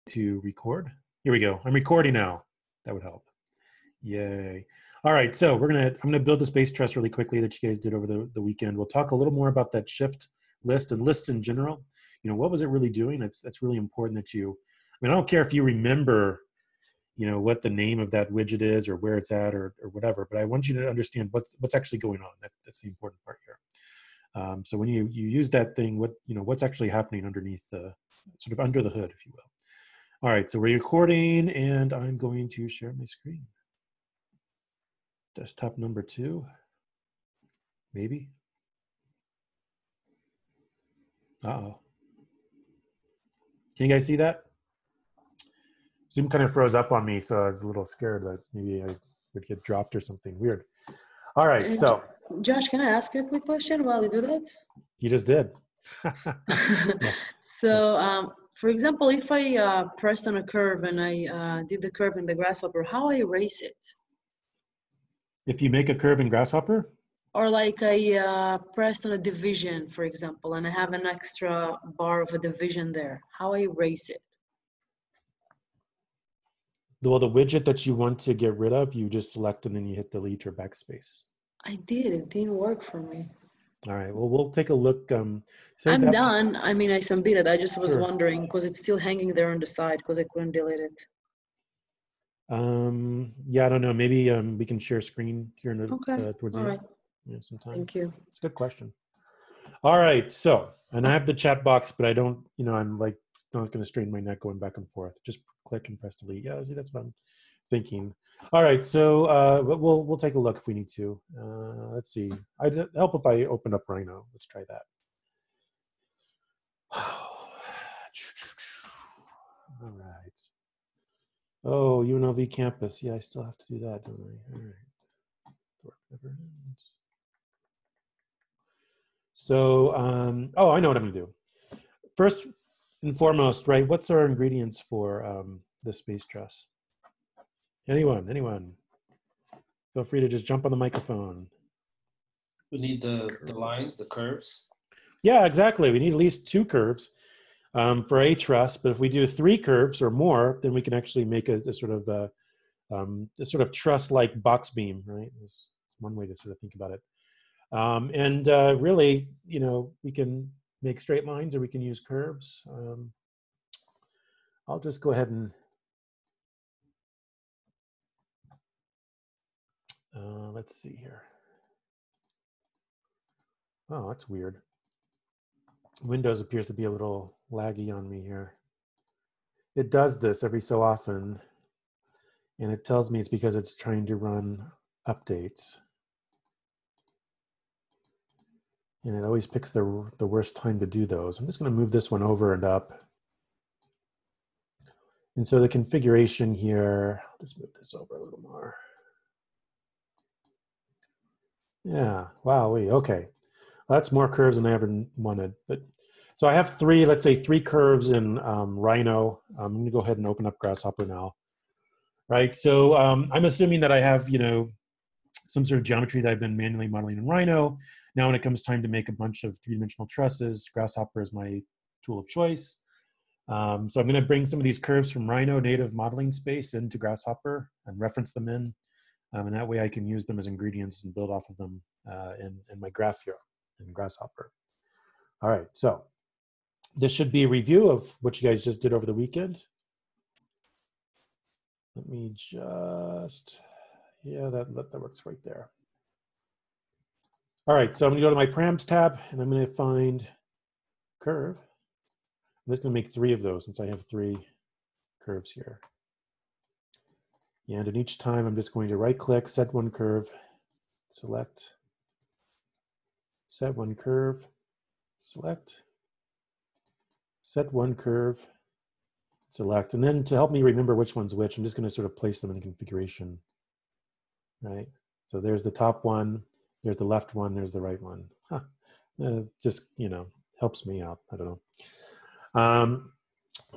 to record. Here we go. I'm recording now. That would help. Yay. All right, so I'm gonna build the space truss really quickly that you guys did over the weekend. We'll talk a little more about that shift list and list in general. You know, what was it really doing? That's really important that I mean, I don't care if you remember, you know, what the name of that widget is or where it's at or whatever, but I want you to understand what's actually going on. That's the important part here. So when you use that thing, what's actually happening underneath sort of under the hood, if you will. All right, so we're recording and I'm going to share my screen. Desktop number 2, maybe. Uh-oh. Can you guys see that? Zoom kind of froze up on me, so I was a little scared that maybe I would get dropped or something weird. All right, so. Josh, can I ask you a quick question while you do that? You just did. Yeah. So, for example, if I pressed on a curve and I did the curve in the Grasshopper, how I erase it? If you make a curve in Grasshopper? Or like I pressed on a division, for example, and I have an extra bar of a division there. How I erase it? Well, the widget that you want to get rid of, you just select and then you hit delete or backspace. I did. It didn't work for me. All right. Well, we'll take a look. I'm done. I mean, I submitted. I just was wondering because it's still hanging there on the side because I couldn't delete it. Yeah, I don't know. Maybe we can share screen here in the, towards the end. Yeah, sometime. Thank you. It's a good question. All right. So, and I have the chat box, but I don't, I'm like not going to strain my neck going back and forth. Just click and press delete. Yeah, see, that's what I'm thinking. All right. So we'll take a look if we need to. Let's see. I'd help if I open up Rhino. Let's try that. All right. Oh, UNLV campus. Yeah, I still have to do that, don't I? All right. Work never ends. So, oh, I know what I'm going to do. First and foremost, right, what's our ingredients for the space truss? Anyone? Feel free to just jump on the microphone. We need the lines, the curves. Yeah, exactly. We need at least 2 curves for a truss, but if we do 3 curves or more, then we can actually make a sort of truss-like box beam, right? That's one way to sort of think about it. Really, we can make straight lines or we can use curves. I'll just go ahead and let's see here. Oh, that's weird. Windows appears to be a little laggy on me here. It does this every so often, and it tells me it's because it's trying to run updates. And it always picks the worst time to do those. I'm just going to move this one over and up. And so the configuration here, I'll just move this over a little more. Yeah, wow, okay. Well, that's more curves than I ever wanted. But so I have 3, let's say 3 curves in Rhino. I'm going to go ahead and open up Grasshopper now. Right, so I'm assuming that I have, some sort of geometry that I've been manually modeling in Rhino. Now when it comes time to make a bunch of 3-dimensional trusses, Grasshopper is my tool of choice. So I'm going to bring some of these curves from Rhino native modeling space into Grasshopper and reference them in. And that way I can use them as ingredients and build off of them in my graph here in Grasshopper. All right, so this should be a review of what you guys just did over the weekend. Let me just, yeah, that works right there. All right, so I'm gonna go to my params tab and I'm gonna find curve. I'm just gonna make 3 of those since I have 3 curves here. And in each time, I'm just going to right click, set one curve, select, set one curve, select, set one curve, select. And then to help me remember which one's which, I'm just gonna sort of place them in the configuration, right? So there's the top one, there's the left one, there's the right one. Huh. Just, helps me out, I don't know.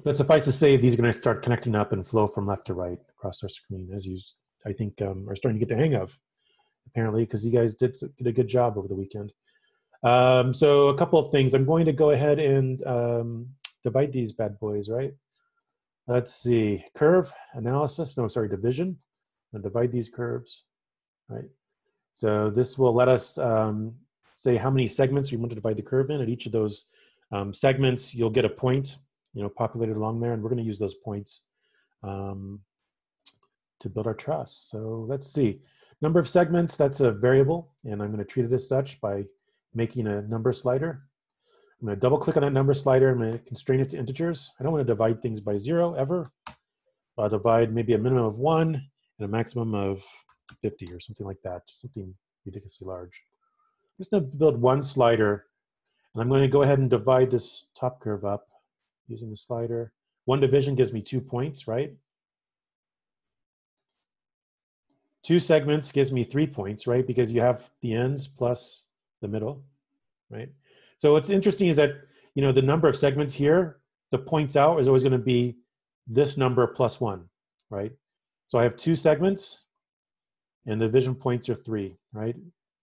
But suffice to say, these are going to start connecting up and flow from left to right across our screen, as you, I think, are starting to get the hang of, apparently, because you guys did a good job over the weekend. So a couple of things. I'm going to go ahead and divide these bad boys, right? Let's see, curve analysis. No, sorry, division. I'll divide these curves, right? So this will let us say how many segments we want to divide the curve in. At each of those segments, you'll get a point, populated along there, and we're going to use those points to build our truss. So let's see. Number of segments, that's a variable, and I'm going to treat it as such by making a number slider. I'm going to double click on that number slider. I'm going to constrain it to integers. I don't want to divide things by 0 ever. I'll divide maybe a minimum of 1 and a maximum of 50 or something like that, just something ridiculously large. I'm just going to build one slider, and I'm going to go ahead and divide this top curve up using the slider. One division gives me 2 points, right? 2 segments gives me 3 points, right? Because you have the ends plus the middle, right? So what's interesting is that, the number of segments here, the points out is always going to be this number plus 1, right? So I have 2 segments, and the division points are 3, right?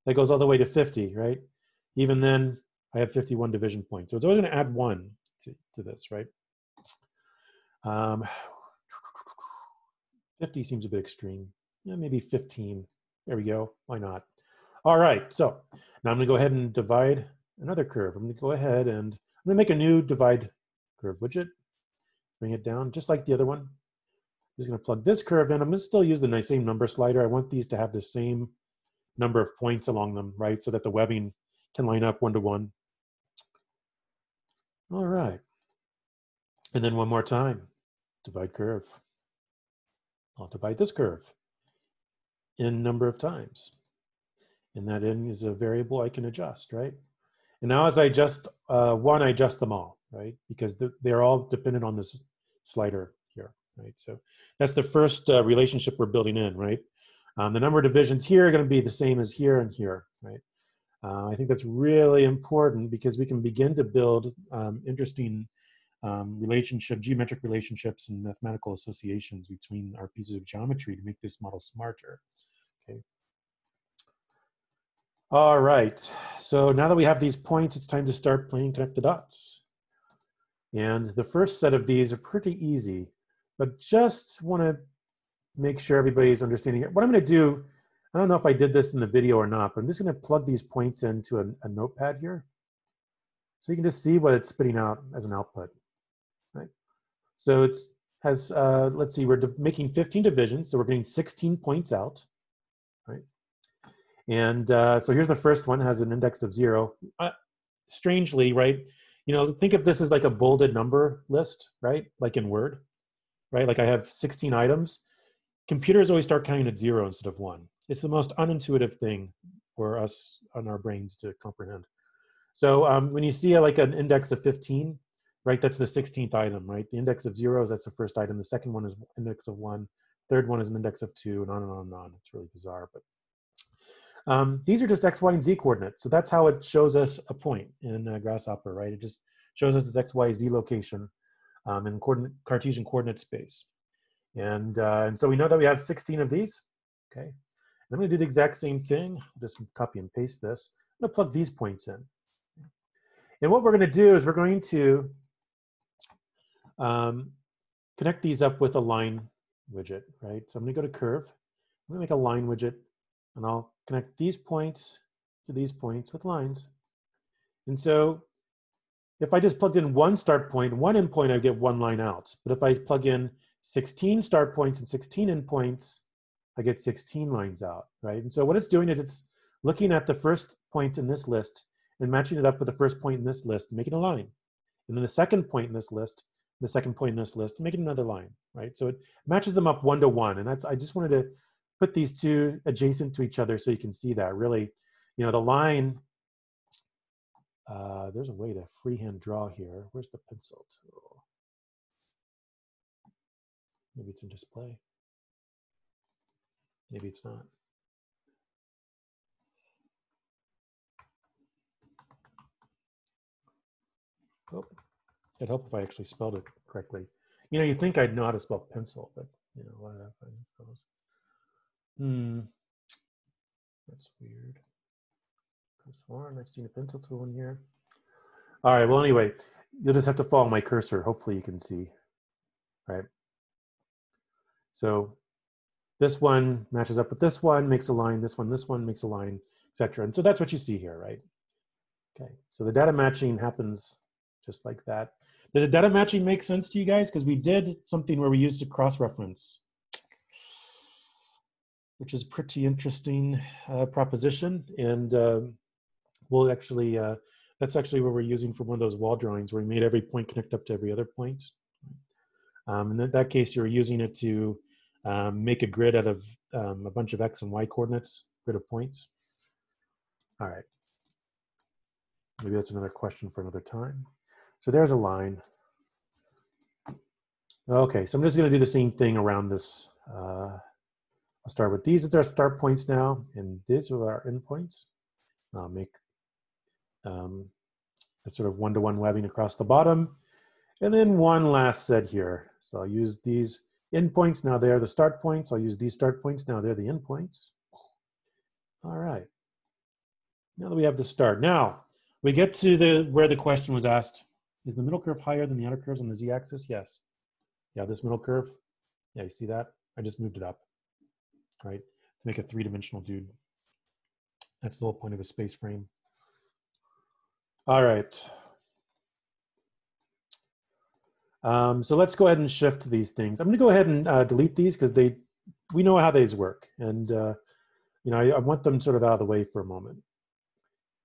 That goes all the way to 50, right? Even then, I have 51 division points. So it's always going to add 1 to this, right? 50 seems a bit extreme. Yeah, maybe 15. There we go. Why not? All right. So now I'm going to go ahead and divide another curve. I'm going to go ahead and I'm going to make a new divide curve widget. Bring it down just like the other one. I'm just going to plug this curve in. I'm going to still use the same number slider. I want these to have the same number of points along them, right? So that the webbing can line up 1 to 1. All right. And then one more time, divide curve. I'll divide this curve in number of times. And that n is a variable I can adjust, right? And now as I adjust one, I adjust them all, right? Because they're all dependent on this slider here, right? So that's the first relationship we're building in, right? The number of divisions here are going to be the same as here and here, right? I think that's really important because we can begin to build interesting geometric relationships and mathematical associations between our pieces of geometry to make this model smarter, okay? All right, so now that we have these points, it's time to start playing connect the dots. And the first set of these are pretty easy, but just want to make sure everybody's understanding it. What I'm going to do, I don't know if I did this in the video or not, but I'm just going to plug these points into a notepad here. So you can just see what it's spitting out as an output, right? So it has, let's see, we're making 15 divisions, so we're getting 16 points out, right? And so here's the first one, has an index of 0. Strangely, right? Think of this as like a bolded number list, right? Like in Word, right? Like I have 16 items. Computers always start counting at 0 instead of 1. It's the most unintuitive thing for us on our brains to comprehend. So when you see like an index of 15, right, that's the 16th item, right? The index of 0 is that's the first item. The second one is index of 1. Third one is an index of 2, and on and on and on. It's really bizarre, but these are just x, y, and z coordinates. So that's how it shows us a point in Grasshopper, right? It just shows us its x, y, z location in Cartesian coordinate space. And so we know that we have 16 of these, okay? And I'm going to do the exact same thing. I'll just copy and paste this. I'm going to plug these points in. And what we're going to do is we're going to connect these up with a line widget, right? So I'm going to go to curve. I'm going to make a line widget, and I'll connect these points to these points with lines. And so if I just plugged in one start point, one end point, I get one line out. But if I plug in 16 start points and 16 end points, I get 16 lines out, right? And so what it's doing is it's looking at the first point in this list and matching it up with the first point in this list, making a line. And then the second point in this list, the second point in this list, making another line, right? So it matches them up 1 to 1. And I just wanted to put these two adjacent to each other so you can see that really, the line, there's a way to freehand draw here. Where's the pencil tool? Maybe it's in display. Maybe it's not. Oh, it'd help if I actually spelled it correctly. You'd think I'd know how to spell pencil, but what happened? That's weird. I've seen a pencil tool in here. All right, well, anyway, you'll just have to follow my cursor. Hopefully you can see, right? So this one matches up with this one, makes a line, this one makes a line, etc. And so that's what you see here, right? Okay, so the data matching happens just like that. Did the data matching make sense to you guys? Because we did something where we used a cross-reference, which is pretty interesting proposition. And we'll actually, that's actually what we're using for one of those wall drawings where we made every point connect up to every other point. In that case, you're using it to make a grid out of a bunch of X and Y coordinates, grid of points. All right. Maybe that's another question for another time. So there's a line. Okay, so I'm just going to do the same thing around this. I'll start with these as our start points now, and these are our endpoints. I'll make a sort of one-to-one webbing across the bottom, and then one last set here. So I'll use these endpoints. Now they're the start points. I'll use these start points. Now they're the endpoints. All right. Now that we have the start. Now, we get to where the question was asked. Is the middle curve higher than the outer curves on the z-axis? Yes. Yeah, this middle curve. Yeah, you see that? I just moved it up, right? To make a three-dimensional dude. That's the whole point of a space frame. All right. So let's go ahead and shift these things. I'm going to go ahead and delete these because we know how these work. And you know, I want them sort of out of the way for a moment.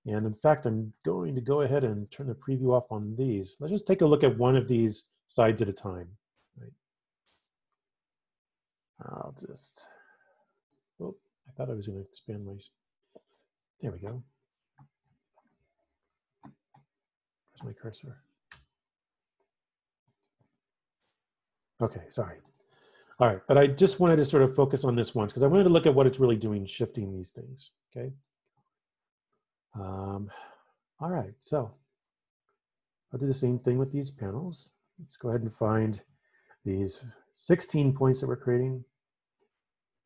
And in fact, I'm going to go ahead and turn the preview off on these. Let's just take a look at one of these sides at a time. Right? I'll just, oh, I thought I was going to expand my, there we go. Where's my cursor? Okay, sorry. All right, but I just wanted to sort of focus on this once because I wanted to look at what it's really doing, shifting these things, okay? All right, so I'll do the same thing with these panels. Let's go ahead and find these 16 points that we're creating,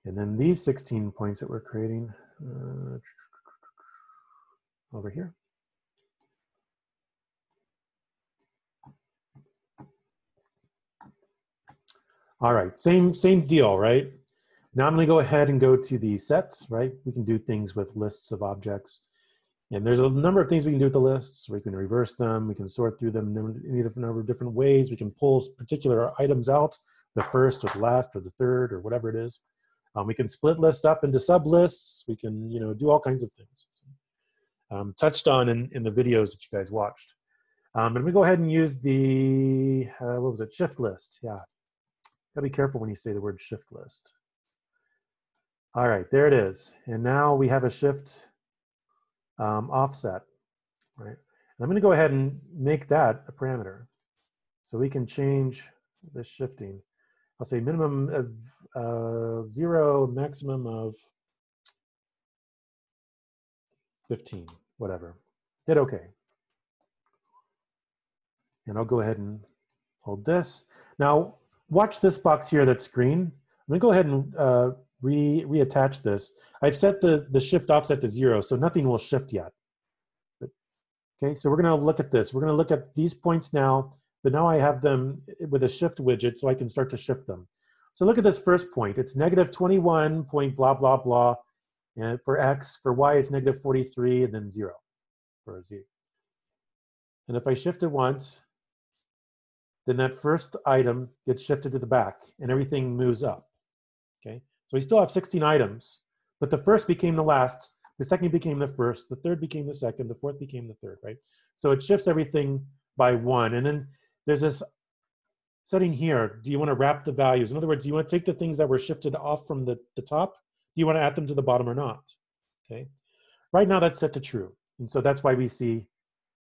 and then these 16 points that we're creating over here. All right, same deal, right? Now I'm going to go ahead and go to the sets, right? We can do things with lists of objects. And there's a number of things we can do with the lists. We can reverse them. We can sort through them in a number of different ways. We can pull particular items out, the first or the last or the third or whatever it is. We can split lists up into sub-lists. We can, you know, do all kinds of things. Touched on in the videos that you guys watched. And we go ahead and use the, what was it, shift list. Yeah, gotta be careful when you say the word shift list. All right, there it is. And now we have a shift offset, right? And I'm going to go ahead and make that a parameter. So we can change this shifting. I'll say minimum of 0, maximum of 15, whatever. Hit OK. And I'll go ahead and hold this. Now, watch this box here that's green. I'm going to go ahead and reattach this. I've set the shift offset to 0, so nothing will shift yet. Okay, so we're going to look at this. We're going to look at these points now, but now I have them with a shift widget, so I can start to shift them. So look at this first point. It's negative 21 point blah, blah, blah. And for X, for Y, it's negative 43, and then 0 for a Z. And if I shift it once, then that first item gets shifted to the back, and everything moves up. Okay, so we still have 16 items, but the first became the last, the second became the first, the third became the second, the fourth became the third, right? So it shifts everything by 1. And then there's this setting here. Do you want to wrap the values? In other words, do you want to take the things that were shifted off from the top? Do you want to add them to the bottom or not? Okay. Right now that's set to true. And so that's why we see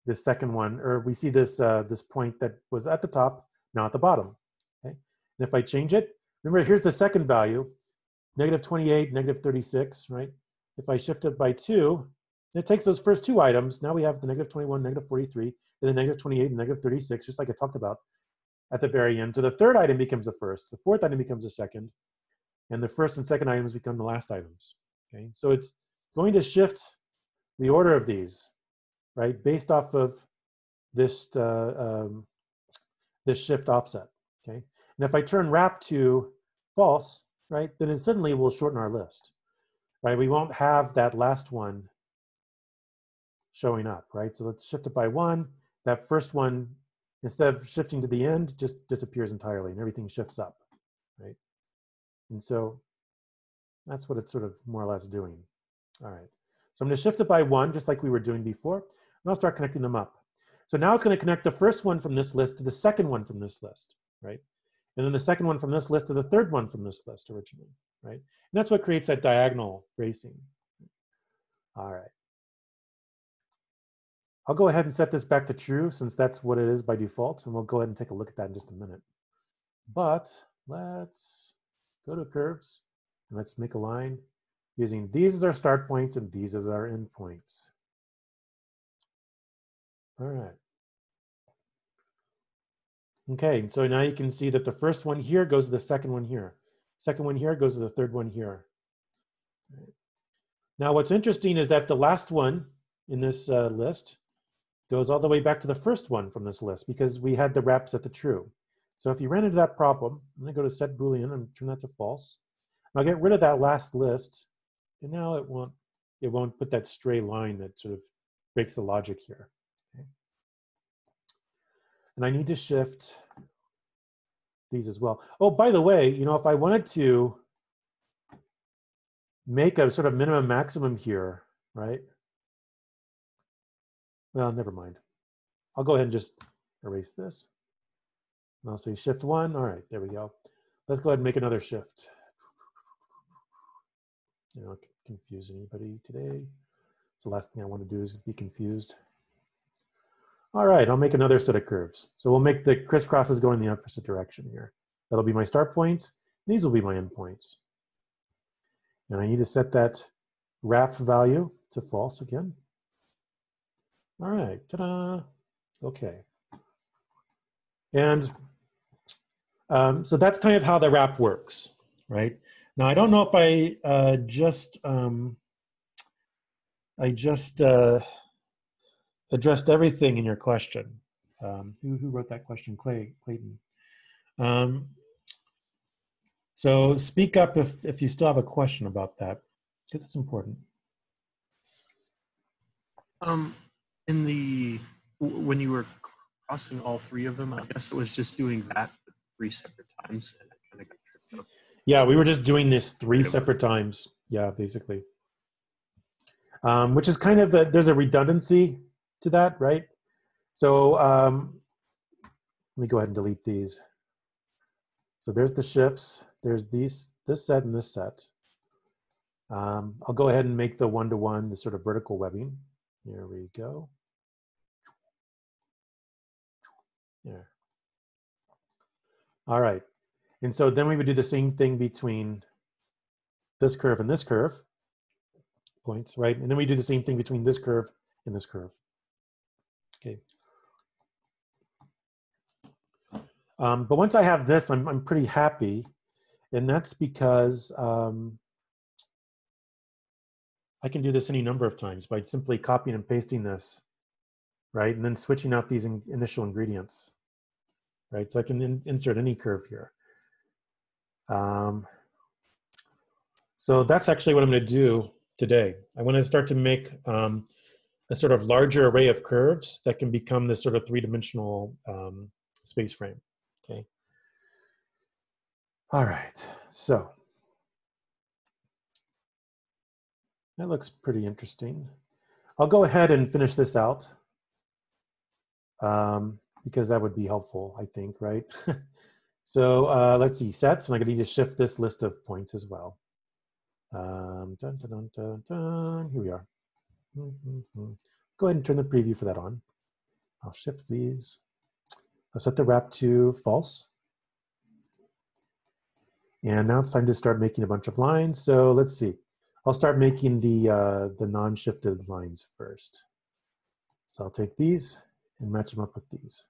this second one, or we see this, this point that was at the top, now at the bottom. Okay. And if I change it, remember here's the second value, negative 28, negative 36, right? If I shift it by 2, it takes those first 2 items. Now we have the negative 21, negative 43, and then negative 28 and negative 36, just like I talked about at the very end. So the third item becomes the first, the fourth item becomes the second, and the first and second items become the last items. Okay, so it's going to shift the order of these, right, based off of this this shift offset. Okay, and if I turn wrap to false, right, then it suddenly will shorten our list, right? We won't have that last one showing up, right? So let's shift it by 1. That first one, instead of shifting to the end, just disappears entirely and everything shifts up, right? And so that's what it's sort of more or less doing. All right. So I'm going to shift it by 1, just like we were doing before, and I'll start connecting them up. So now it's going to connect the first one from this list to the second one from this list, right? And then the second one from this list to the third one from this list originally, right? And that's what creates that diagonal racing. All right. I'll go ahead and set this back to true since that's what it is by default, and we'll go ahead and take a look at that in just a minute. But let's go to curves, and let's make a line using these as our start points and these as our end points. All right. Okay, so now you can see that the first one here goes to the second one here. Second one here goes to the third one here. Right. Now what's interesting is that the last one in this list goes all the way back to the first one from this list because we had the wrap set to true. So if you ran into that problem, I'm going to go to set Boolean and turn that to false. I'll get rid of that last list, and now it won't put that stray line that sort of breaks the logic here. Okay. And I need to shift these as well. Oh, by the way, you know, if I wanted to make a sort of minimum maximum here, right? Well, never mind. I'll go ahead and just erase this. And I'll say shift 1. All right, there we go. Let's go ahead and make another shift. You know, confuse anybody today. It's the last thing I want to do is be confused. All right, I'll make another set of curves. So we'll make the crisscrosses go in the opposite direction here. That'll be my start points. These will be my end points. And I need to set that wrap value to false again. All right, ta-da. Okay. And so that's kind of how the wrap works, right? Now, I don't know if I just addressed everything in your question. Who wrote that question? Clayton. So speak up if you still have a question about that, because it's important. When you were crossing all 3 of them, I guess it was just doing that 3 separate times, and it kind of got tripped up. Yeah, we were just doing this 3 separate times. Yeah, basically. Which is kind of there's a redundancy to that, right? So let me go ahead and delete these. So there's the shifts. There's this set and this set. I'll go ahead and make the one-to-one, the sort of vertical webbing. Here we go. There. All right. And so then we would do the same thing between this curve and this curve points, right? And then we do the same thing between this curve and this curve. Okay. But once I have this, I'm pretty happy. And that's because I can do this any number of times by simply copying and pasting this, right? And then switching out these initial ingredients, right? So I can insert any curve here. So that's actually what I'm going to do today. I want to start to make a sort of larger array of curves that can become this sort of 3-dimensional space frame, okay? All right, so that looks pretty interesting. I'll go ahead and finish this out because that would be helpful, I think, right? So let's see, sets, and I'm going to need to shift this list of points as well. Dun, dun, dun, dun, dun. Here we are. Go ahead and turn the preview for that on. I'll shift these. I'll set the wrap to false. And now it's time to start making a bunch of lines. So let's see. I'll start making the non-shifted lines first. So I'll take these and match them up with these.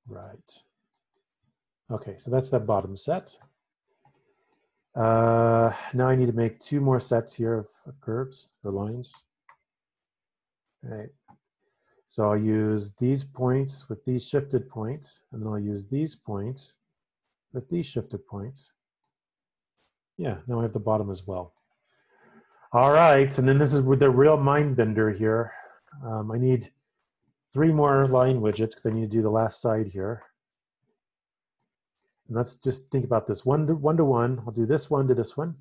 Right. Okay, so that's that bottom set. Now I need to make 2 more sets here of curves or lines. All right. So I'll use these points with these shifted points, and then I'll use these points with these shifted points. Yeah, now I have the bottom as well. All right, and then this is with the real mind bender here. I need 3 more line widgets because I need to do the last side here. And let's just think about this one to one. I'll do this one to this one.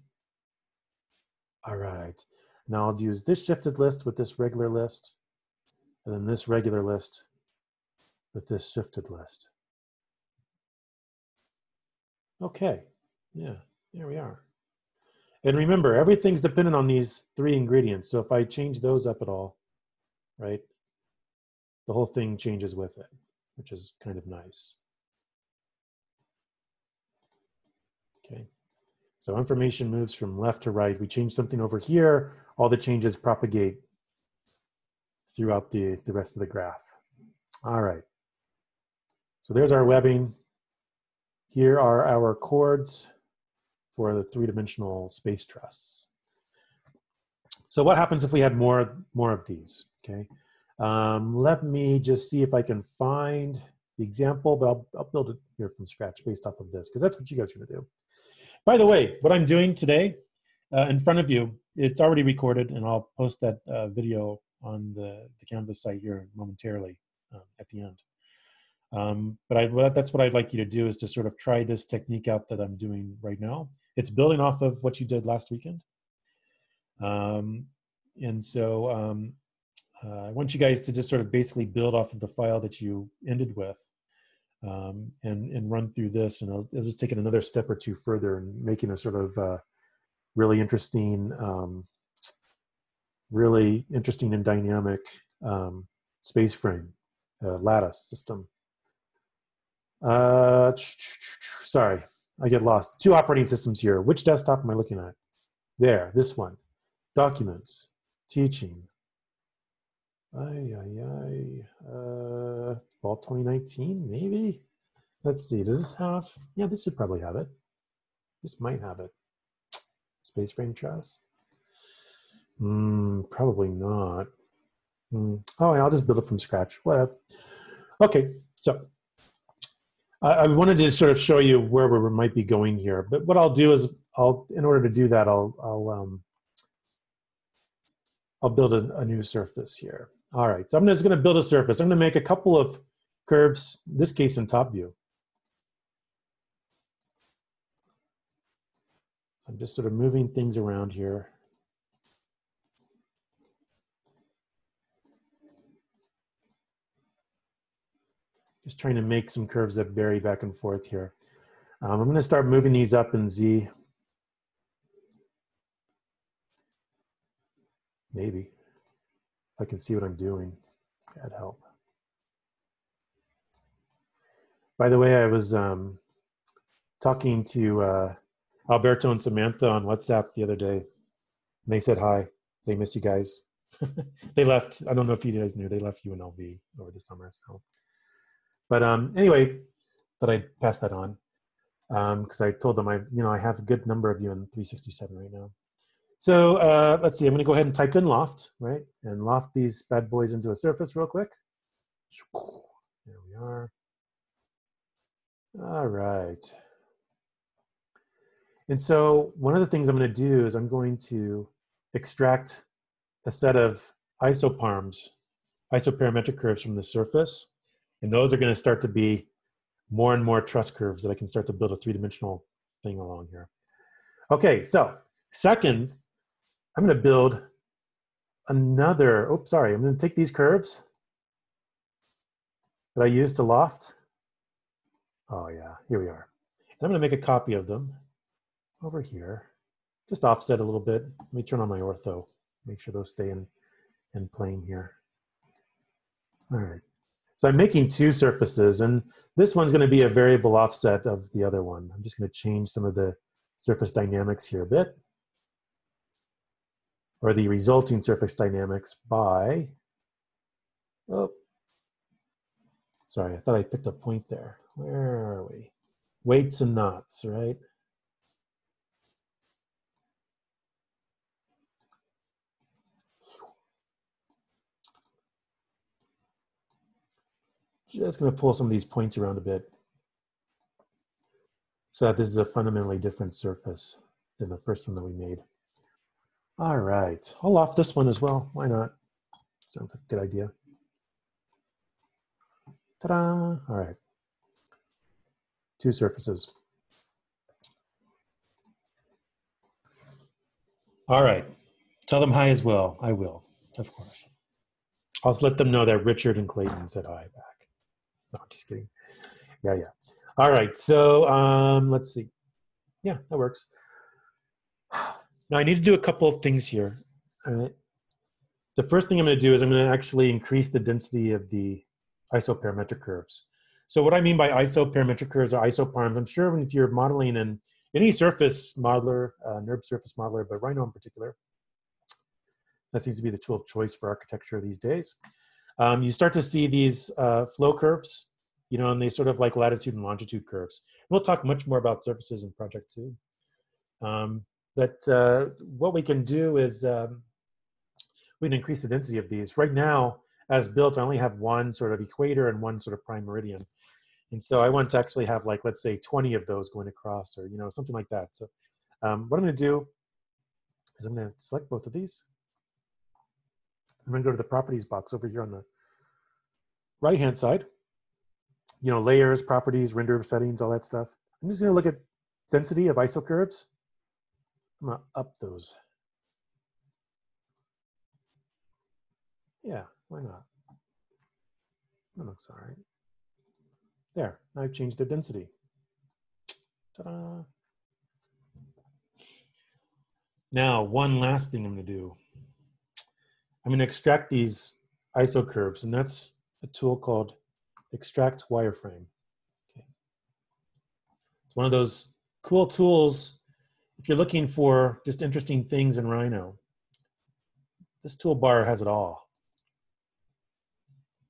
All right, now I'll use this shifted list with this regular list, and then this regular list with this shifted list. Okay, yeah, there we are. And remember, everything's dependent on these 3 ingredients. So if I change those up at all, right, the whole thing changes with it, which is kind of nice. Okay, so information moves from left to right. We change something over here, all the changes propagate throughout the rest of the graph. All right, so there's our webbing. Here are our chords for the 3-dimensional space truss. So what happens if we had more of these, okay? Let me just see if I can find the example, but I'll build it here from scratch based off of this, because that's what you guys are gonna do. By the way, what I'm doing today in front of you, it's already recorded, and I'll post that video on the Canvas site here momentarily at the end. But that's what I'd like you to do, is to sort of try this technique out that I'm doing right now. It's building off of what you did last weekend. And so I want you guys to just sort of basically build off of the file that you ended with and run through this. And I'll just take it another step or 2 further and making a sort of really interesting and dynamic space frame lattice system. Sorry, I get lost. 2 operating systems here. Which desktop am I looking at? There, this one. Documents, teaching. Fall 2019, maybe? Let's see, does this have, yeah, this should probably have it. This might have it. Space frame truss? Probably not. Oh, I'll just build it from scratch, whatever. Okay, so I wanted to sort of show you where we might be going here, but what I'll do is, in order to do that, I'll build a new surface here. All right, so I'm just going to build a surface. I'm going to make a couple of curves, in this case in top view. I'm just sort of moving things around here. Just trying to make some curves that vary back and forth here. I'm going to start moving these up in Z. Maybe. If I can see what I'm doing, that'd help. By the way, I was talking to Alberto and Samantha on WhatsApp the other day. And they said hi. They miss you guys. They left. I don't know if you guys knew. They left UNLV over the summer. So, but anyway, thought I'd pass that on because I told them I have a good number of you in 367 right now. So let's see. I'm going to go ahead and type in loft, right, and loft these bad boys into a surface real quick. There we are. All right. And so one of the things I'm going to do is I'm going to extract a set of isoparametric curves from the surface. And those are going to start to be more and more truss curves that I can start to build a 3-dimensional thing along here. Okay, so second, I'm going to build another, I'm going to take these curves that I used to loft. Oh yeah, here we are. And I'm going to make a copy of them over here. Just offset a little bit. Let me turn on my ortho. Make sure those stay in plane here. All right. So I'm making 2 surfaces, and this one's going to be a variable offset of the other one. I'm just going to change some of the surface dynamics here a bit, or the resulting surface dynamics by, oh, sorry, I thought I picked a point there. Where are we? Weights and knots, right? Just going to pull some of these points around a bit. so that this is a fundamentally different surface than the first one that we made. All right, I'll loft this one as well. Why not? Sounds like a good idea. Ta-da! All right, 2 surfaces. All right, tell them hi as well. I will, of course. I'll let them know that Richard and Clayton said hi back. No, I'm just kidding. Yeah. All right, so let's see. Yeah, that works. Now I need to do a couple of things here. All right. The first thing I'm going to do is I'm going to actually increase the density of the isoparametric curves. So what I mean by isoparametric curves or isoparms, I'm sure if you're modeling in any surface modeler, NURB surface modeler, but Rhino in particular, that seems to be the tool of choice for architecture these days. You start to see these flow curves, you know, and they sort of like latitude and longitude curves. We'll talk much more about surfaces in project 2. But what we can do is we can increase the density of these. Right now, as built, I only have one sort of equator and one sort of prime meridian. And so I want to actually have, like, let's say 20 of those going across, or, you know, something like that. So what I'm going to do is I'm going to select both of these. I'm going to go to the properties box over here on the right-hand side. You know, layers, properties, render settings, all that stuff. I'm just going to look at density of isocurves. I'm going to up those. Yeah, why not? That looks all right. There, I've changed the density. Ta-da. Now, one last thing I'm going to do. I'm going to extract these isocurves, and that's a tool called Extract Wireframe. Okay. It's one of those cool tools if you're looking for just interesting things in Rhino. This toolbar has it all.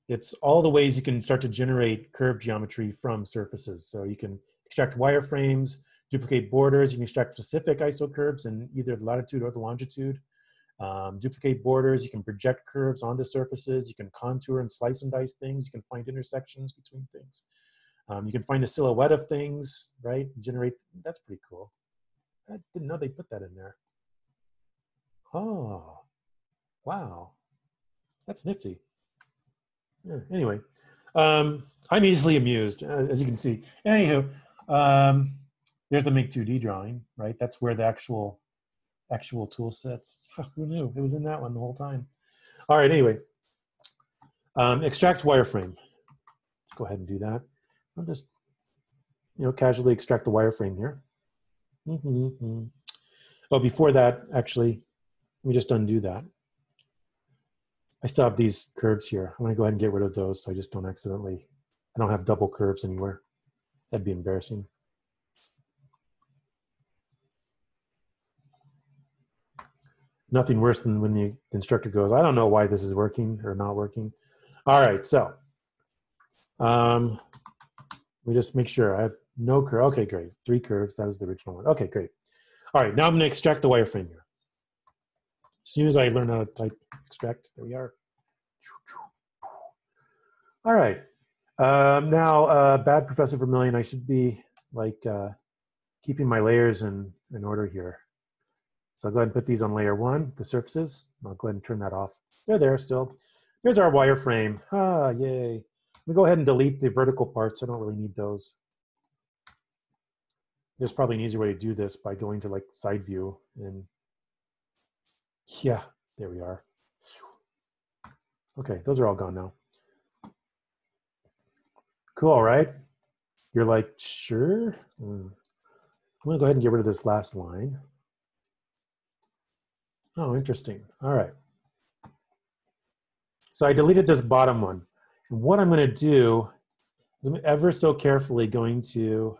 It's all the ways you can start to generate curve geometry from surfaces. So you can extract wireframes, duplicate borders, you can extract specific isocurves in either the latitude or the longitude. Duplicate borders, you can project curves onto surfaces, you can contour and slice and dice things, you can find intersections between things. You can find the silhouette of things, right? Generate, that's pretty cool. I didn't know they put that in there. Oh, wow, that's nifty. Yeah, anyway, I'm easily amused, as you can see. Anywho, there's the Make 2D drawing, right? That's where the actual tool sets. Who knew? It was in that one the whole time. All right, anyway. Extract wireframe. Let's go ahead and do that. I'll just, you know, casually extract the wireframe here. Oh, before that, actually, let me just undo that. I still have these curves here. I'm going to go ahead and get rid of those so I just don't accidentally, I don't have double curves anywhere. That'd be embarrassing. Nothing worse than when the instructor goes, I don't know why this is working or not working. All right, so let me just make sure I have no curve. Okay, great. 3 curves. That was the original one. Okay, great. All right, now I'm going to extract the wireframe here. As soon as I learn how to type extract, there we are. All right. Now, bad Professor Vermillion, I should be like keeping my layers in order here. So I'll go ahead and put these on layer 1, the surfaces. I'll go ahead and turn that off. They're there still. Here's our wireframe. Ah, yay. We go ahead and delete the vertical parts. I don't really need those. There's probably an easier way to do this by going to like side view and yeah, there we are. Okay, those are all gone now. Cool, right? You're like, sure. I'm gonna go ahead and get rid of this last line. Oh, interesting. All right. So I deleted this bottom one. And what I'm gonna do is I'm ever so carefully going to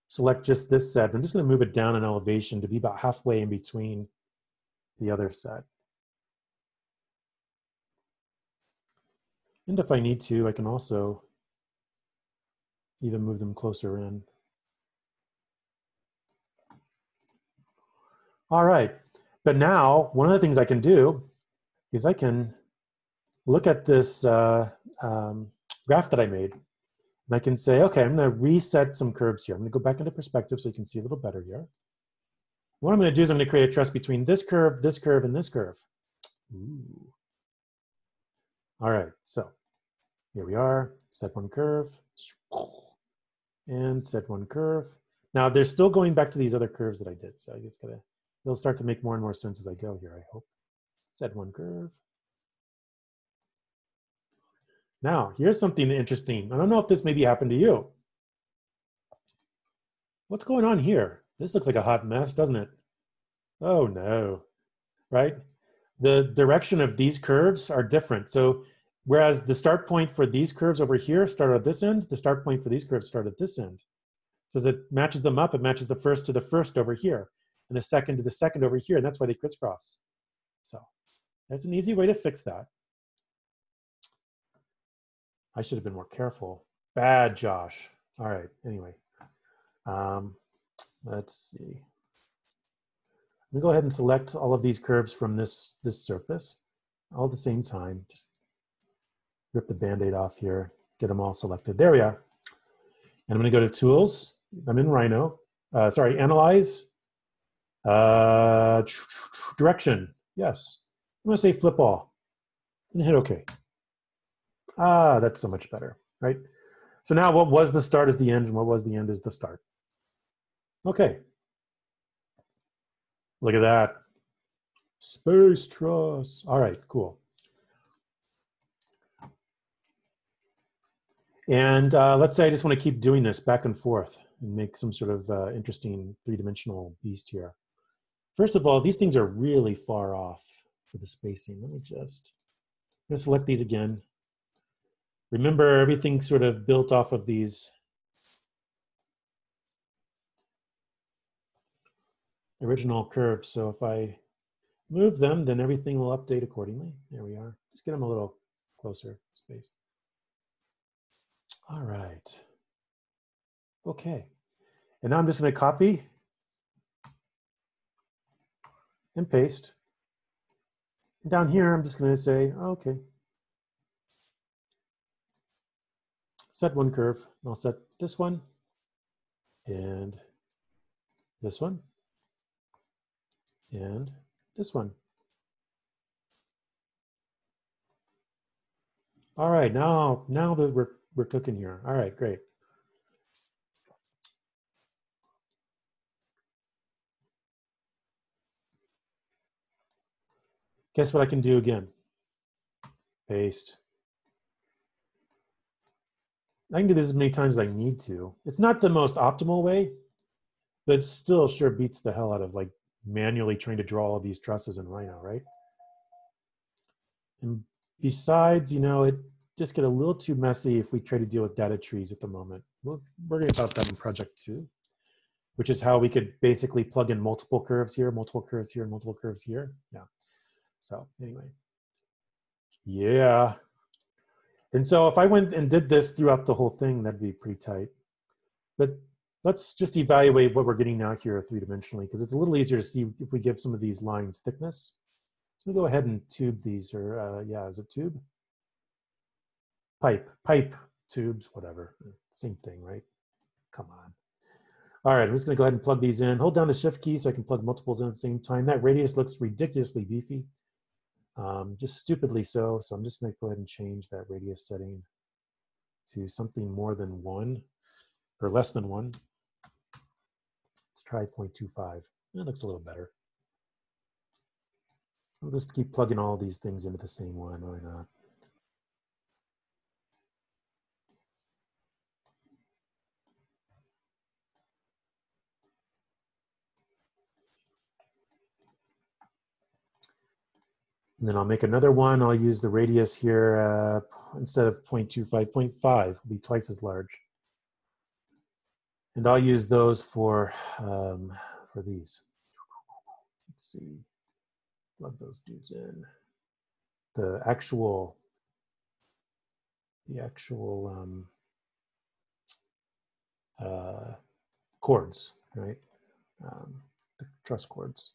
select just this set. I'm just gonna move it down in elevation to be about halfway in between the other set. And if I need to, I can also even move them closer in. All right, but now one of the things I can do is I can look at this graph that I made. And I can say, okay, I'm going to reset some curves here. I'm going to go back into perspective so you can see a little better here. What I'm going to do is I'm going to create a truss between this curve, and this curve. Ooh. All right, so here we are, set one curve, and set one curve. Now they're still going back to these other curves that I did, so it'll start to make more and more sense as I go here, I hope. Set one curve. Now, here's something interesting. I don't know if this maybe happened to you. What's going on here? This looks like a hot mess, doesn't it? Oh no, right? The direction of these curves are different. So whereas the start point for these curves over here started at this end, the start point for these curves started at this end. So as it matches them up, it matches the first to the first over here, and the second to the second over here, and that's why they crisscross. So there's an easy way to fix that. I should have been more careful. Bad, Josh. All right, anyway. Let's see. Let me go ahead and select all of these curves from this surface all at the same time. Just rip the Band-Aid off here, get them all selected. There we are. And I'm going to go to Tools. I'm in Rhino. Analyze. Direction. Yes. I'm going to say Flip All. And hit OK. Ah, that's so much better, right? So now what was the start is the end, and what was the end is the start. Okay. Look at that. Space truss. All right, cool. And let's say I just want to keep doing this back and forth and make some sort of interesting three-dimensional beast here. First of all, these things are really far off for the spacing. Let me just, I'm going to select these again. Remember, everything's sort of built off of these original curves. So if I move them, then everything will update accordingly. There we are. Just get them a little closer spaced. All right. Okay. And now I'm just going to copy and paste. And down here, I'm just going to say, okay. Set one curve. I'll set this one and this one and this one. All right, now that we're cooking here. All right, great. Guess what I can do again? Paste. I can do this as many times as I need to. It's not the most optimal way, but it still sure beats the hell out of like manually trying to draw all of these trusses in Rhino, right? And besides, you know, it just get a little too messy if we try to deal with data trees at the moment. We're worrying about that in project 2, which is how we could basically plug in multiple curves here, multiple curves here, and multiple curves here. Yeah. So anyway, yeah. And so if I went and did this throughout the whole thing, that'd be pretty tight. But let's just evaluate what we're getting now here three-dimensionally, because it's a little easier to see if we give some of these lines thickness. So we'll go ahead and tube these, or yeah, is it tube? Pipe, tubes, whatever. Same thing, right? Come on. All right, I'm just gonna go ahead and plug these in. Hold down the Shift key so I can plug multiples in at the same time. That radius looks ridiculously beefy. Just stupidly so. So I'm just gonna go ahead and change that radius setting to something more than 1 or less than 1. Let's try 0.25. That looks a little better. I'll just keep plugging all these things into the same one. Why not? And then I'll make another one. I'll use the radius here instead of 0.25, 0.5 will be twice as large. And I'll use those for these. Let's see, plug those dudes in. The actual chords, right? The truss chords.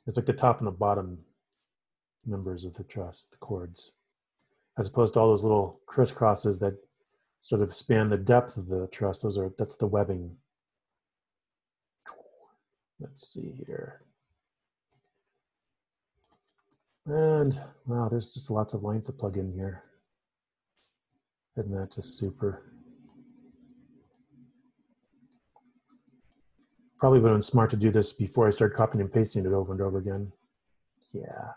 It's like the top and the bottom members of the truss, the chords. as opposed to all those little crisscrosses that sort of span the depth of the truss. That's the webbing. Let's see here. And wow, there's just lots of lines to plug in here. Isn't that just super? Probably would have been smart to do this before I started copying and pasting it over and over again. Yeah.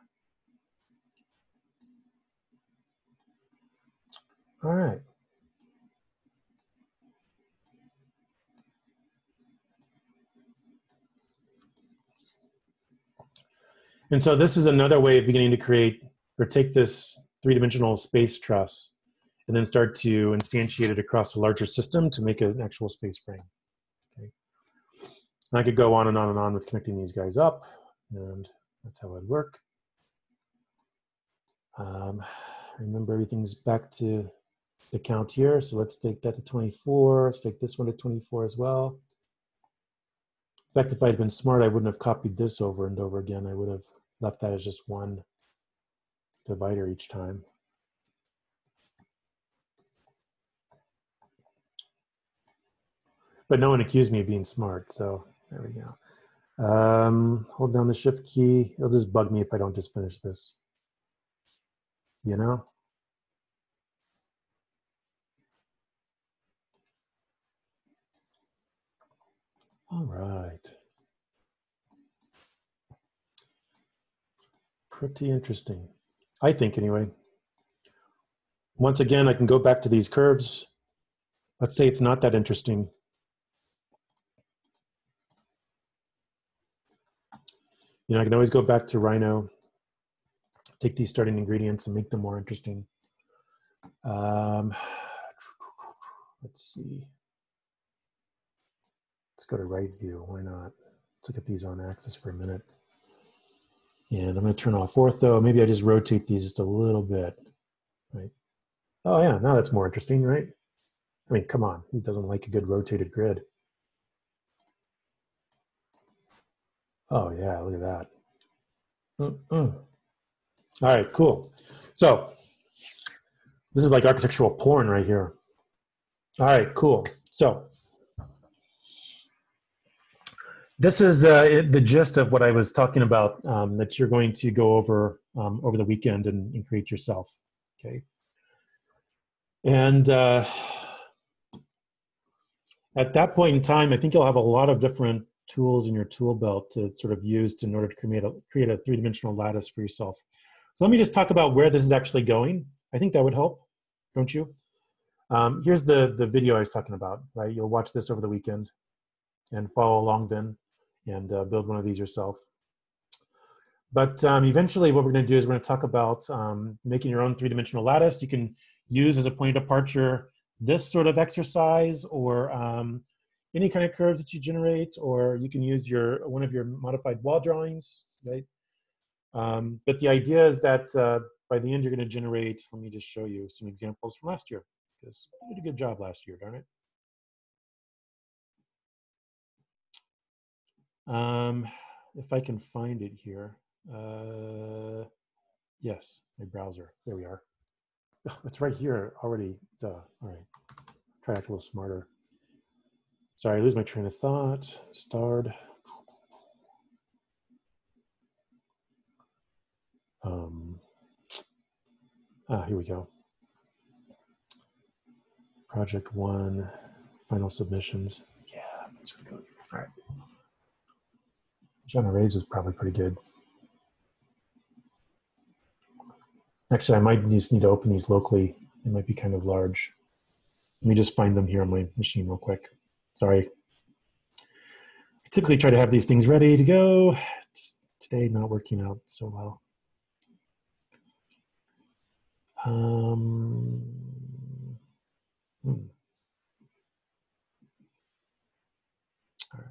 All right. And so this is another way of beginning to create or take this three-dimensional space truss and then start to instantiate it across a larger system to make an actual space frame. Okay. And I could go on and on and on with connecting these guys up, and that's how it'd work. Remember, everything's back to the count here, so let's take that to 24. Let's take this one to 24 as well. In fact, if I'd been smart, I wouldn't have copied this over and over again. I would have left that as just one divider each time. But no one accused me of being smart, so there we go. Hold down the shift key. It'll just bug me if I don't just finish this. You know? All right. Pretty interesting, I think, anyway. Once again, I can go back to these curves. Let's say it's not that interesting. You know, I can always go back to Rhino, take these starting ingredients and make them more interesting. Let's see. Let's go to right view. Why not? Let's look at these on axis for a minute. And I'm going to turn off ortho. Maybe I just rotate these just a little bit. Right? Oh yeah, now that's more interesting, right? I mean, come on. Who doesn't like a good rotated grid? Oh yeah, look at that. All right, cool. So this is like architectural porn right here. All right, cool. So this is the gist of what I was talking about that you're going to go over over the weekend and create yourself. Okay. And at that point in time, I think you'll have a lot of different tools in your tool belt to sort of use in order to create a three-dimensional lattice for yourself. So let me just talk about where this is actually going. I think that would help, don't you? Here's the video I was talking about, right? You'll watch this over the weekend and follow along then and build one of these yourself. But eventually what we're going to do is we're going to talk about making your own three-dimensional lattice. You can use as a point of departure this sort of exercise or any kind of curves that you generate, or you can use one of your modified wall drawings, right? But the idea is that by the end you're going to generate, let me just show you some examples from last year, because we did a good job last year, darn it. If I can find it here. Yes, my browser. There we are. Oh, it's right here already. Duh. All right. Try to act a little smarter. Sorry, I lose my train of thought. Starred. Here we go. Project 1, final submissions. Yeah, that's really good. All right. John Arrays was probably pretty good. Actually, I might just need to open these locally. They might be kind of large. Let me just find them here on my machine real quick. Sorry. I typically try to have these things ready to go. Just today not working out so well. All right.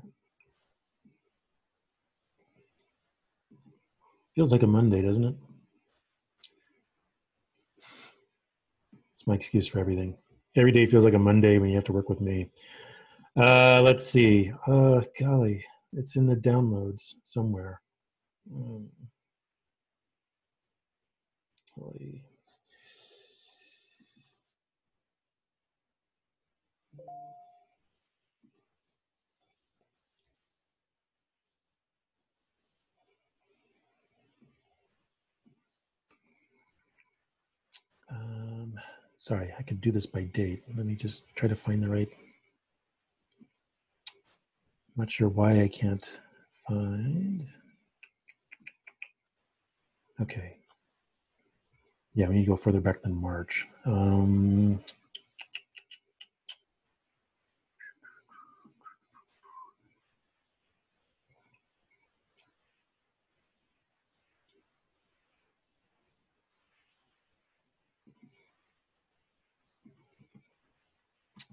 Feels like a Monday, doesn't it? It's my excuse for everything. Every day feels like a Monday when you have to work with me. Let's see. Golly, it's in the downloads somewhere. sorry, I could do this by date. Let me just try to find the right. Not sure why I can't find. Okay. Yeah, we need to go further back than March.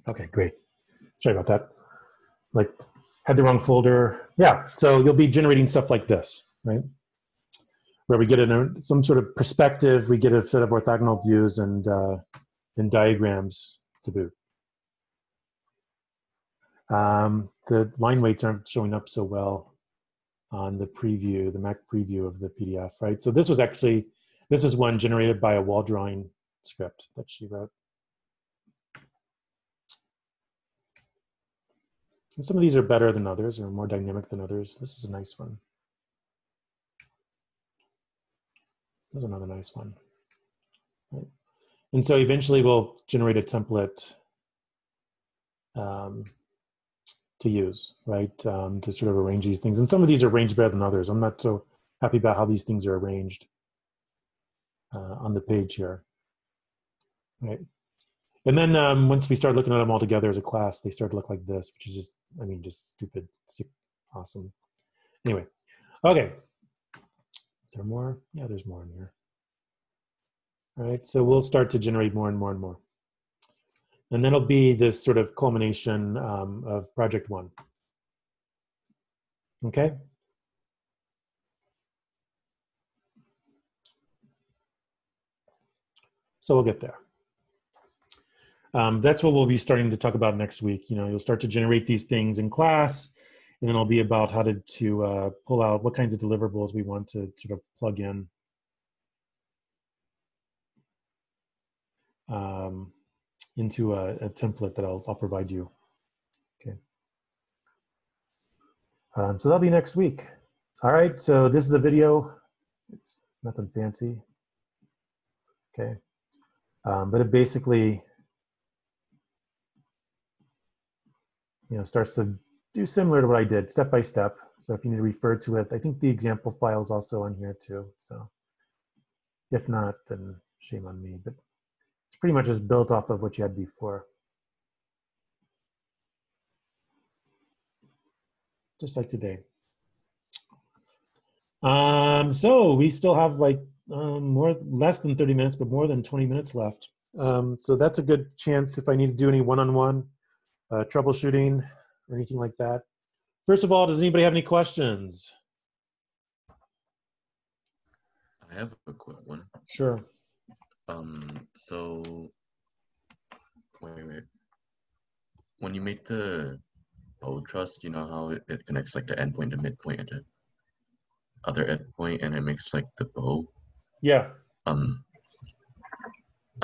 Okay, great. Sorry about that. Like, had the wrong folder. Yeah, so you'll be generating stuff like this, right? Where we get some sort of perspective, we get a set of orthogonal views and diagrams to boot. The line weights aren't showing up so well on the preview, the Mac preview of the PDF, right? So this is one generated by a wall drawing script that she wrote. And some of these are better than others or more dynamic than others. This is a nice one. There's another nice one. Right. And so eventually we'll generate a template to use, right? To sort of arrange these things. And some of these are arranged better than others. I'm not so happy about how these things are arranged on the page here, right? And then once we start looking at them all together as a class, they start to look like this, which is just, I mean, just stupid, awesome. Anyway, okay. Is there more? Yeah, there's more in here. All right, so we'll start to generate more and more and more. And then it'll be this sort of culmination of project one. Okay? So we'll get there. That's what we'll be starting to talk about next week. You know, you'll start to generate these things in class, and then it'll be about how to pull out what kinds of deliverables we want to sort of plug in. Into a template that I'll provide you. Okay. So that'll be next week. All right, so this is the video. It's nothing fancy. Okay. But it basically, you know, starts to do similar to what I did, step by step. So if you need to refer to it, I think the example file is also on here too. So if not, then shame on me. But it's pretty much just built off of what you had before. Just like today. So we still have like less than 30 minutes, but more than 20 minutes left. So that's a good chance if I need to do any one-on-one troubleshooting or anything like that. First of all, does anybody have any questions? I have a quick one. Sure. So wait. When you make the bow trust, you know how it connects like the endpoint to midpoint and to other endpoint, and it makes like the bow. Yeah. I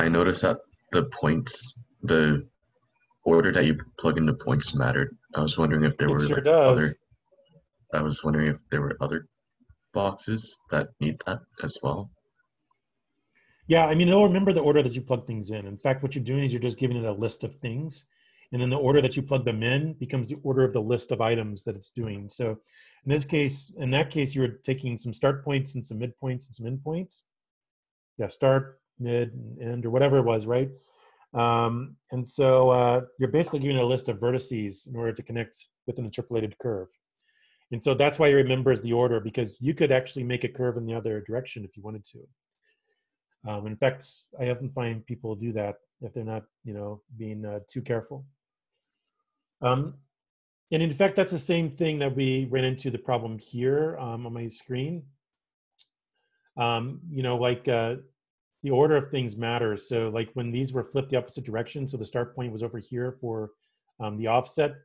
noticed that the points, the order that you plug in the points mattered. I was wondering if there were sure like does. other. I was wondering if there were other boxes that need that as well. Yeah, I mean, it'll remember the order that you plug things in. In fact, what you're doing is you're just giving it a list of things. And then the order that you plug them in becomes the order of the list of items that it's doing. So in this case, in that case, you were taking some start points and some midpoints and some endpoints. Yeah, start, mid, end, or whatever it was, right? And so you're basically giving a list of vertices in order to connect with an interpolated curve. And so that's why it remembers the order, because you could actually make a curve in the other direction if you wanted to. In fact, I often find people do that if they're not, you know, being too careful. And in fact, that's the same thing that we ran into the problem here on my screen. You know, like the order of things matters. So like when these were flipped the opposite direction, so the start point was over here for the offset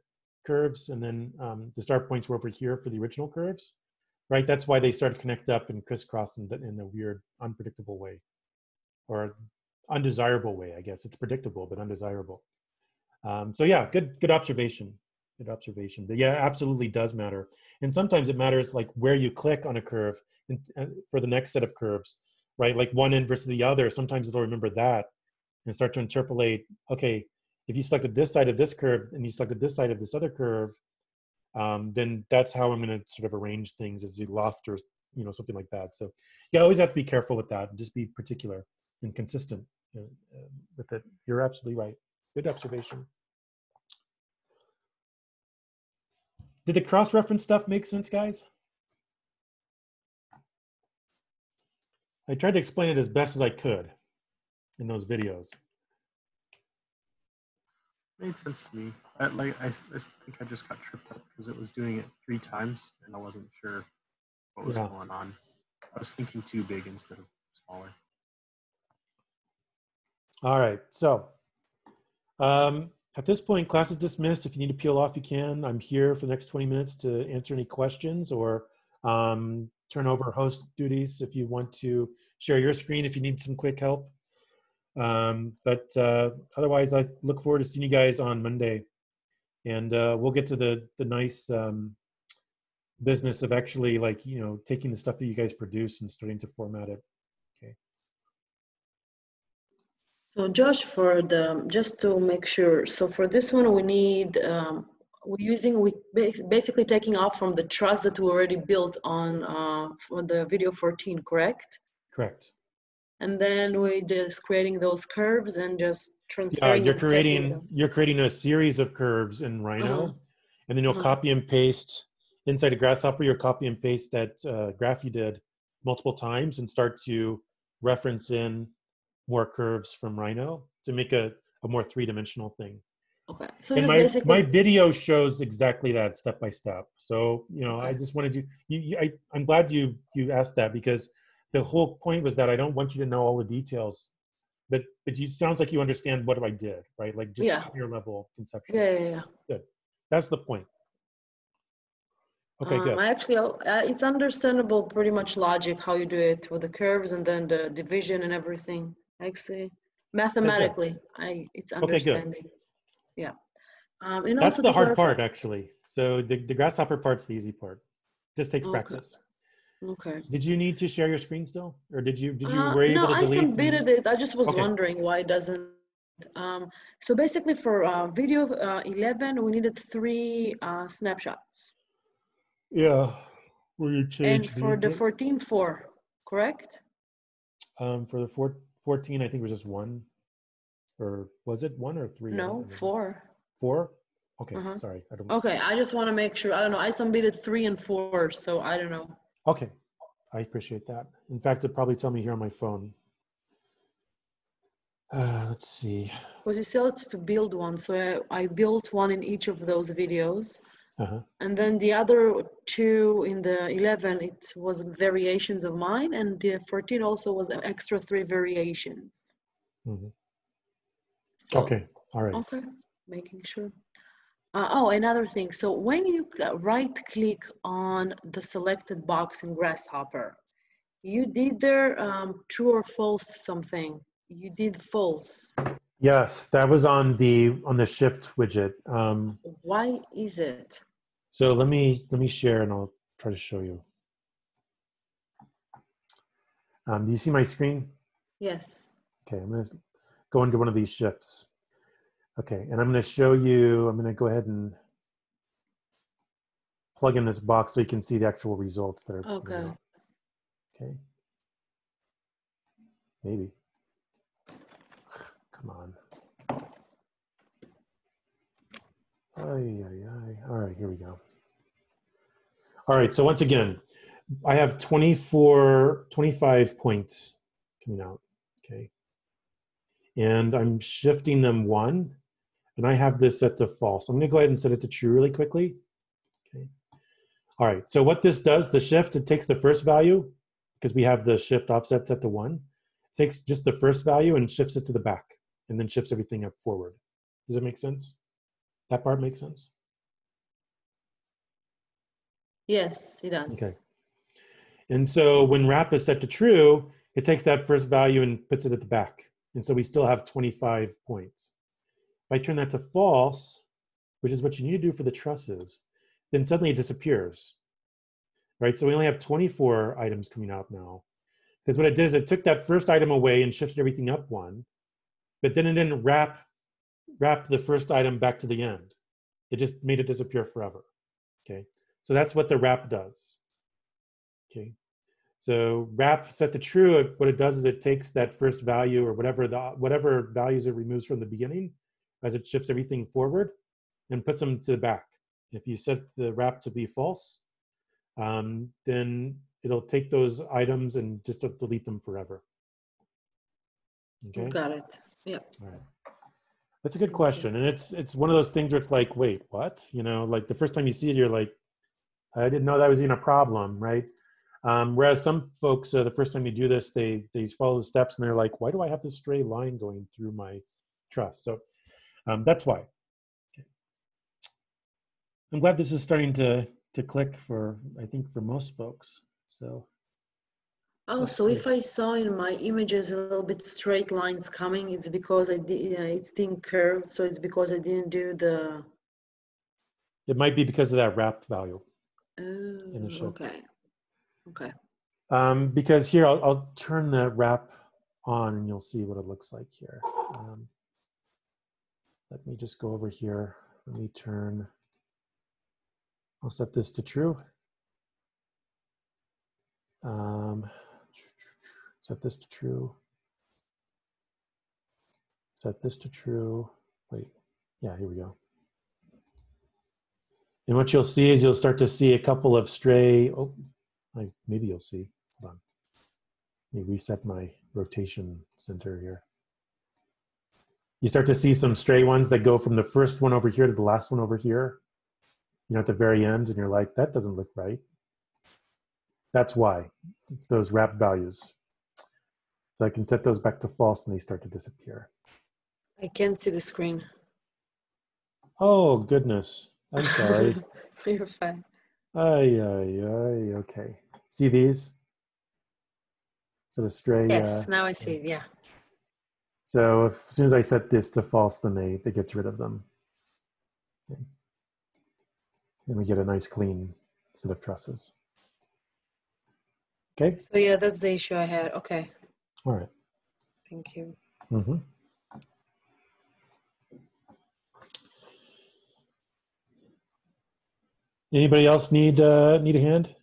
curves, and then the start points were over here for the original curves, right? That's why they start to connect up and crisscross in a weird, unpredictable way. Or undesirable way, I guess. It's predictable, but undesirable. So yeah, good observation. Good observation. But yeah, it absolutely does matter. And sometimes it matters like where you click on a curve for the next set of curves, right? Like one end versus the other. Sometimes it'll remember that. and start to interpolate, okay, if you selected this side of this curve and you selected this side of this other curve, then that's how I'm going to sort of arrange things as you loft or, you know, something like that. So you always have to be careful with that and just be particular and consistent with it. You're absolutely right. Good observation. Did the cross-reference stuff make sense, guys? I tried to explain it as best as I could in those videos. Made sense to me. I think I just got tripped up because it was doing it 3 times and I wasn't sure what was going on. I was thinking too big instead of smaller. All right, so at this point, class is dismissed. If you need to peel off, you can. I'm here for the next 20 minutes to answer any questions or turn over host duties if you want to share your screen if you need some quick help. But otherwise, I look forward to seeing you guys on Monday. And we'll get to the nice business of actually, like, you know, taking the stuff that you guys produce and starting to format it. Okay. So Josh, for just to make sure, so for this one we need, we basically taking off from the truss that we already built on for the video 14, correct? Correct. And then we just creating those curves and just transferring. You're creating a series of curves in Rhino, and then you'll copy and paste inside a Grasshopper. You'll copy and paste that graph you did multiple times and start to reference in more curves from Rhino to make a more 3-dimensional thing. Okay. So and just my video shows exactly that step by step. So, you know, I just wanted I'm glad you asked that, because the whole point was that I don't want you to know all the details, but you sounds like you understand what I did, right? Like just your level conceptual. Yeah. Good. That's the point. Okay, good. Actually, it's understandable, pretty much logic how you do it with the curves and then the division and everything. Actually, mathematically, it's understanding. Okay, yeah. And that's also the hard part, actually. So the Grasshopper part's the easy part. Just takes practice. Okay. Did you need to share your screen still, or were you able to delete? No, I submitted it. I just was wondering why it doesn't. So basically, for video 11, we needed 3 snapshots. Yeah. We changed. And for the 14, 4, correct? For the 14, I think it was just 1, or was it 1 or 3? No, 4. 4? Okay, sorry. I don't. Okay, I just want to make sure. I don't know. I submitted 3 and 4, so I don't know. Okay, I appreciate that. In fact, it'd probably tell me here on my phone. Let's see. Because you still had to build one, so I built one in each of those videos. And then the other 2 in the 11, it was variations of mine, and the 14 also was an extra 3 variations. So, okay, all right. Okay, making sure. Another thing. So when you right-click on the selected box in Grasshopper, you did there true or false something. You did false. Yes, that was on the shift widget. Why is it? So let me share and I'll try to show you. Do you see my screen? Yes. Okay, I'm going to go into one of these shifts. Okay, and I'm going to show you, I'm going to go ahead and plug in this box so you can see the actual results that are coming out. Okay. Maybe. Come on. All right, here we go. All right, so once again, I have 25 points coming out, okay? And I'm shifting them 1, and I have this set to false. I'm gonna go ahead and set it to true really quickly, okay? All right, so what this does, the shift, it takes the first value, because we have the shift offset set to 1, it takes just the first value and shifts it to the back, and then shifts everything up forward. Does that make sense? That part makes sense? Yes, it does. Okay. And so when wrap is set to true, it takes that first value and puts it at the back. And so we still have 25 points. If I turn that to false, which is what you need to do for the trusses, then suddenly it disappears, right? So we only have 24 items coming out now. Because what it did is it took that first item away and shifted everything up 1. but then it didn't wrap the first item back to the end. It just made it disappear forever. Okay, so that's what the wrap does. Okay, so wrap set to true. What it does is it takes that first value or whatever values it removes from the beginning, as it shifts everything forward, and puts them to the back. If you set the wrap to be false, then it'll take those items and just delete them forever. Okay. Got it. Yeah. All right. That's a good question, and it's one of those things where it's like, wait, what? You know, like the first time you see it, you're like, I didn't know that was even a problem, right? Whereas some folks, the first time you do this, they follow the steps and they're like, why do I have this stray line going through my truss? So that's why. Okay. I'm glad this is starting to click for, I think, for most folks. So. Oh, so if I saw in my images a little bit straight lines coming, it's because I did, it didn't curve. So it's because I didn't do the. It might be because of that wrap value. Oh, okay. Okay. Because here, I'll turn the wrap on and you'll see what it looks like here. Let me just go over here. Let me turn, I'll set this to true. Set this to true. Set this to true. Wait, yeah, here we go. And what you'll see is you'll start to see a couple of stray, maybe you'll see, hold on. Let me reset my rotation center here. You start to see some stray ones that go from the first one over here to the last one over here, you know, at the very end, and you're like, that doesn't look right. That's why, it's those wrap values. So I can set those back to false and they start to disappear. I can't see the screen. Oh, goodness. I'm sorry. You're fine. Okay. See these? So the stray. Yes, now I see it, yeah. So as soon as I set this to false, then they gets rid of them. Okay. And we get a nice clean set of trusses. Okay. So yeah, that's the issue I had. Okay. All right. Thank you. Mm-hmm. Anybody else need a hand?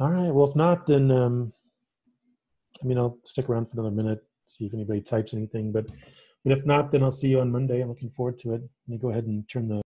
All right. Well, if not, then I mean, I'll stick around for another minute, see if anybody types anything. But if not, then I'll see you on Monday. I'm looking forward to it. Let me go ahead and turn the